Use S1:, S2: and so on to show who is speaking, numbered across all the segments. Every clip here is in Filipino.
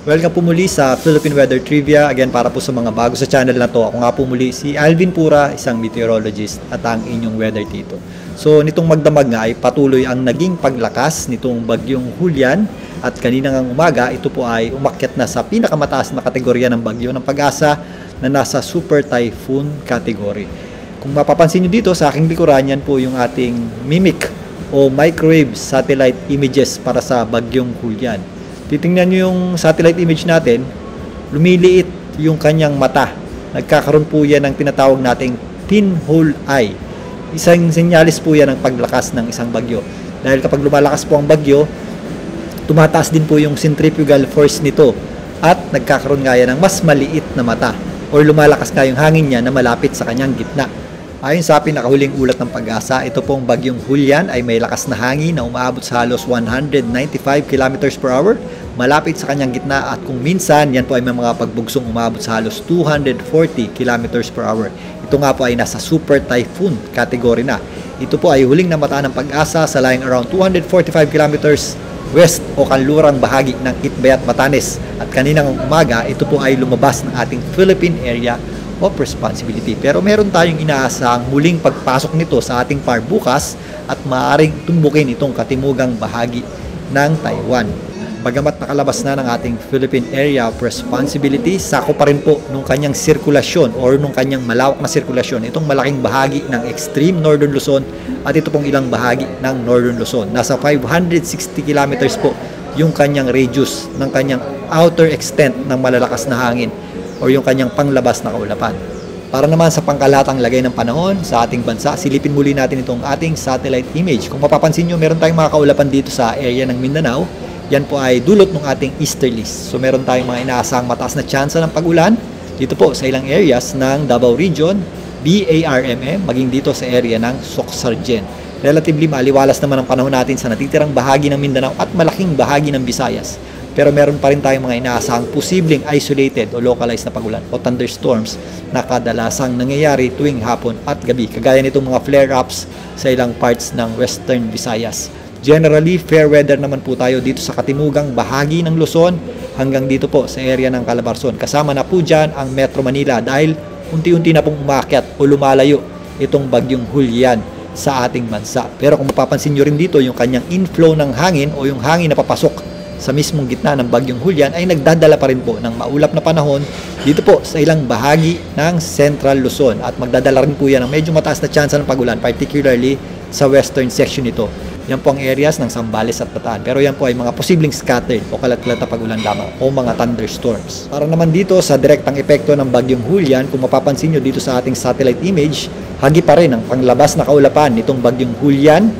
S1: Welcome po muli sa Philippine Weather Trivia. Again, para po sa mga bago sa channel na to, ako nga po muli si Alvin Pura, isang meteorologist at ang inyong weather tito. So, nitong magdamag nga ay patuloy ang naging paglakas nitong bagyong Julian at kanina ngang umaga, ito po ay umakyat na sa pinakamataas na kategorya ng bagyo ng Pag-asa na nasa Super Typhoon category. Kung mapapansin nyo dito sa aking likuran, yan po yung ating MIMIC o microwave satellite images para sa bagyong Julian. Titingnan nyo yung satellite image natin, lumiliit yung kanyang mata. Nagkakaroon po yan ng tinatawag nating pinhole eye. Isang senyalis po yan ng paglakas ng isang bagyo. Dahil kapag lumalakas po ang bagyo, tumataas din po yung centrifugal force nito at nagkakaroon nga yan ng mas maliit na mata or lumalakas nga yung hangin niya na malapit sa kanyang gitna. Ayon sa pinakahuling ulat ng Pag-asa, ito pong bagyong Julian ay may lakas na hangin na umaabot sa halos 195 km per hour malapit sa kanyang gitna at kung minsan yan po ay may mga pagbugsong umaabot sa halos 240 km per hour. Ito nga po ay nasa Super Typhoon category na. Ito po ay huling namata ng Pag-asa sa lying around 245 km west o kanlurang bahagi ng Itbayat, Batanes at kaninang umaga ito po ay lumabas ng ating Philippine Area of Responsibility. Pero meron tayong inaasahang muling pagpasok nito sa ating par bukas at maaaring tumbukin itong katimugang bahagi ng Taiwan. Bagamat nakalabas na ng ating Philippine Area of Responsibility, sako pa rin po nung kanyang sirkulasyon or nung kanyang malawak na sirkulasyon itong malaking bahagi ng extreme Northern Luzon at ito pong ilang bahagi ng Northern Luzon. Nasa 560 kilometers po yung kanyang radius ng kanyang outer extent ng malalakas na hangin o yung kanyang panglabas na kaulapan. Para naman sa pangkalahatang lagay ng panahon sa ating bansa, silipin muli natin itong ating satellite image. Kung mapapansin nyo, meron tayong mga kaulapan dito sa area ng Mindanao. Yan po ay dulot ng ating easterlies. So meron tayong mga inaasahang mataas na tsansa ng pag-ulan dito po sa ilang areas ng Davao Region, BARMM, maging dito sa area ng Soxargen. Relatively maliwalas naman ang panahon natin sa natitirang bahagi ng Mindanao at malaking bahagi ng Visayas. Pero meron pa rin tayong mga inaasahang posibleng isolated o localized na pag-ulan o thunderstorms na kadalasang nangyayari tuwing hapon at gabi. Kagaya nitong mga flare-ups sa ilang parts ng Western Visayas. Generally, fair weather naman po tayo dito sa katimugang bahagi ng Luzon hanggang dito po sa area ng Calabarzon. Kasama na po dyan ang Metro Manila dahil unti-unti na pong umakyat o lumalayo itong bagyong Julian sa ating bansa. Pero kung mapapansin nyo rin dito yung kanyang inflow ng hangin o yung hangin na papasok sa mismong gitna ng bagyong Julian ay nagdadala pa rin po ng maulap na panahon dito po sa ilang bahagi ng Central Luzon at magdadala rin po yan ng medyo mataas na tsansa ng pag-ulan, particularly sa western section nito. Yan po ang areas ng Zambales at Bataan. Pero yan po ay mga posibleng scattered o kalat-kalat na pag-ulan lamang o mga thunderstorms. Para naman dito sa direktang epekto ng bagyong Julian, kung mapapansin nyo dito sa ating satellite image, hagi pa rin ang panglabas na kaulapan nitong bagyong Julian,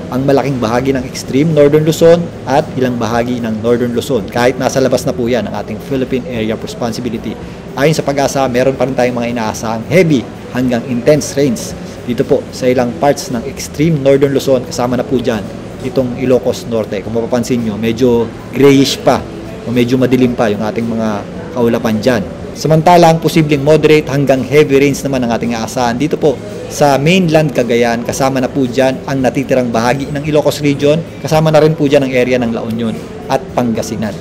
S1: ang malaking bahagi ng extreme Northern Luzon at ilang bahagi ng Northern Luzon. Kahit nasa labas na po yan ang ating Philippine Area of Responsibility. Ayon sa Pag-asa, meron pa rin tayong mga inaasahang heavy hanggang intense rains dito po sa ilang parts ng extreme Northern Luzon. Kasama na po dyan itong Ilocos Norte. Kung mapapansin nyo, medyo grayish pa o medyo madilim pa yung ating mga kaulapan dyan. Samantalang posibleng moderate hanggang heavy rains naman ang ating aasahan dito po sa mainland Cagayan. Kasama na po dyan ang natitirang bahagi ng Ilocos Region. Kasama na rin po dyan ang area ng La Union at Pangasinan.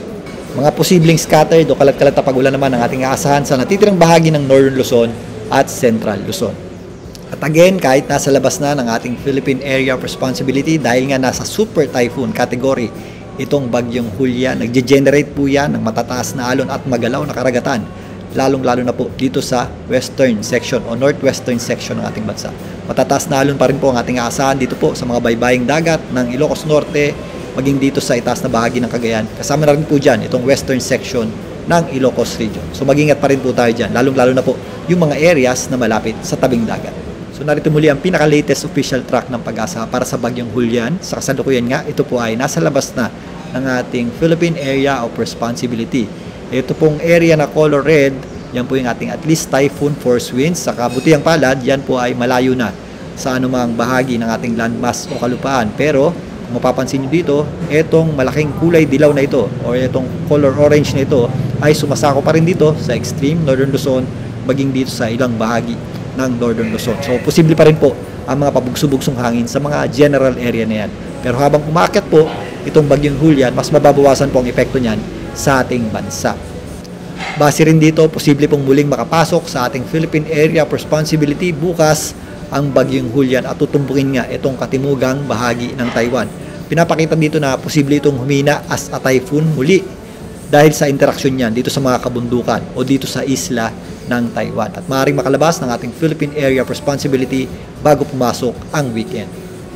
S1: Mga posibleng scattered o kalat-kalat na pag-ulan naman ang ating aasahan sa natitirang bahagi ng Northern Luzon at Central Luzon. At again, kahit nasa labas na ng ating Philippine Area of Responsibility dahil nga nasa Super Typhoon category, itong bagyong Julian, nagge-generate po yan ng matataas na alon at magalaw na karagatan. Lalong-lalo na po dito sa western section o northwestern section ng ating bansa. Matataas na alon pa rin po ang ating aasahan dito po sa mga baybaying dagat ng Ilocos Norte, maging dito sa itaas na bahagi ng Cagayan. Kasama na rin po dyan itong western section ng Ilocos Region. So mag-ingat pa rin po tayo dyan, lalong-lalo na po yung mga areas na malapit sa tabing dagat. So narito muli ang pinaka-latest official track ng Pag-asa para sa bagyong Julian. Sa kasalukuyan nga, ito po ay nasa labas na ng ating Philippine Area of Responsibility. Ito pong area na color red, yan po yung ating at least typhoon force winds. Sa kabutihang palad, yan po ay malayo na sa anumang bahagi ng ating landmass o kalupaan. Pero kung mapapansin nyo dito, itong malaking kulay dilaw na ito o itong color orange na ito ay sumasako pa rin dito sa extreme Northern Luzon, maging dito sa ilang bahagi ng Northern Luzon. So posible pa rin po ang mga pabugso-bugsong hangin sa mga general area na yan. Pero habang umakyat po itong bagyong Julian, mas mababawasan po ang epekto niyan sa ating bansa. Base rin dito, posible pong muling makapasok sa ating Philippine Area of Responsibility bukas ang Bagyong Julian at tutumbukin nga itong katimugang bahagi ng Taiwan. Pinapakita dito na posible itong humina as a typhoon muli dahil sa interaksyon niyan dito sa mga kabundukan o dito sa isla ng Taiwan. At maaaring makalabas ng ating Philippine Area of Responsibility bago pumasok ang weekend.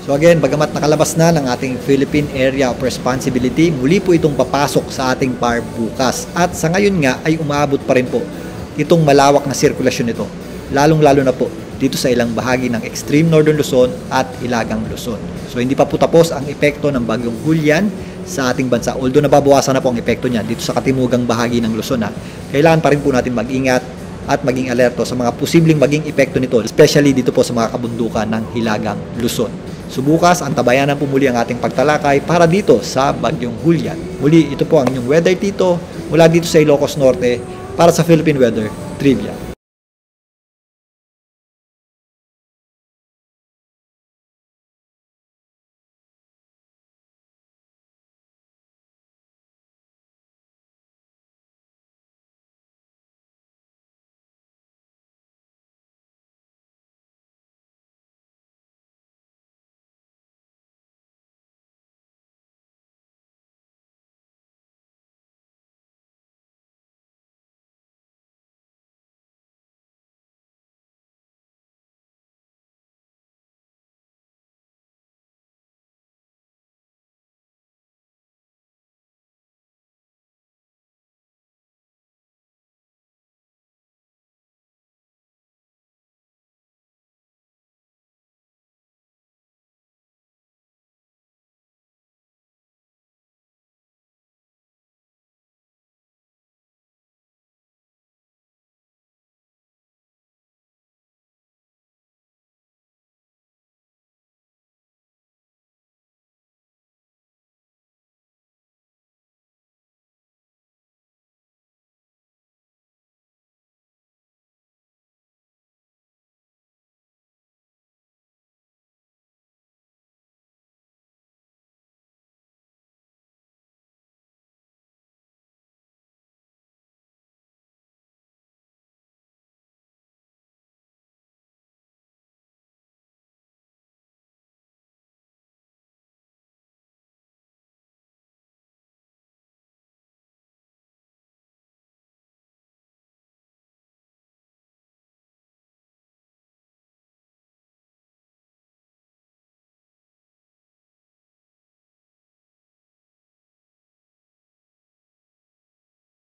S1: So again, bagamat nakalabas na ng ating Philippine Area of Responsibility, muli po itong papasok sa ating PAR bukas. At sa ngayon nga ay umaabot pa rin po itong malawak na sirkulasyon nito, lalong-lalo na po dito sa ilang bahagi ng extreme northern Luzon at Hilagang Luzon. So hindi pa po tapos ang epekto ng Bagyong Julian sa ating bansa. Although nababawasan na po ang epekto niya dito sa katimugang bahagi ng Luzon, kailangan pa rin po natin mag-ingat at maging alerto sa mga posibleng maging epekto nito, especially dito po sa mga kabundukan ng Hilagang Luzon. So bukas, antabayanan po muli ang ating pagtalakay para dito sa Bagyong Julian. Muli, ito po ang inyong Weather Tito mula dito sa Ilocos Norte para sa Philippine Weather Trivia.